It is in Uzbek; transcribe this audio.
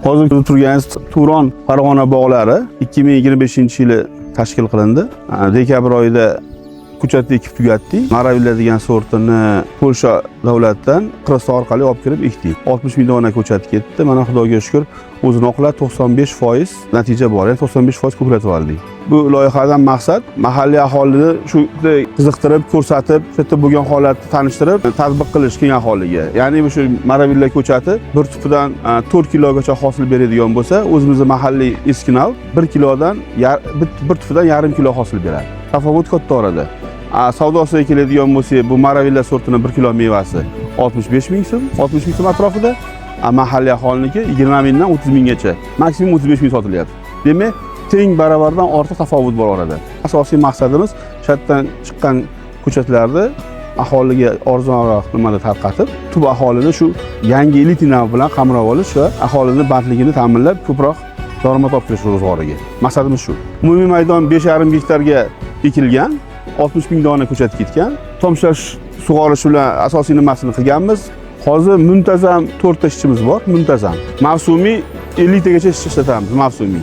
Hozir turganimiz Turon Farg'ona bog'lari 2025-yili tashkil qilindi. Dekabr oyida ko'chatni ekib tugatdik. Maravilla degan sortini Polsha davlatidan Qirg'iziston orqali olib kirib ekdik. 60 ming dona ko'chat ketdi. Mana Xudoga shukr, o'zini oqlab 95% natija bor. Ya'ni 95% ko'klatib oldik. Bu loyihadan maqsad mahalliy aholini shu qiziqtirib, ko'rsatib, shu yerda bo'lgan holatni tanishtirib, tatbiq qilish keng aholiga. Ya'ni shu Maravilla ko'chati bir tupidan 4 kilogacha hosil beradigan bo'lsa, o'zimizning mahalliy eski nav 1 kilodan bir tupidan yarim kilo hosil beradi. Tafovut katta orada. Savdosiga keladigan bo'lsak, bu Maravilla sortini 1 kilo mevasi 65 ming so'm, 60 ming so'm atrofida. Mahalliy aholiniki 20 mingdan 30 minggacha, maksimum 35 ming sotilyapti. Demak, teng baravardan ortiq tafovut bor orada. Asosiy maqsadimiz shu yerdan chiqqan ko'chatlarni aholiga arzonroq nimada tarqatib, tub aholini shu yangi elit nav bilan qamrab olish va aholini bandligini ta'minlab, ko'proq daromad toptirish ro'zg'origa. Maqsadimiz shu. Umumiy maydon 5,5 gektarga ekilgan, 60 ming dona ko'chat ketgan. Tomshlash, sug'orish bilan asosiy nimasini qilganmiz. Hozir muntazam 4 ta ishchimiz bor, muntazam. Mavsumiy 50 tagacha ishchi ishlatamiz, mavsumiy.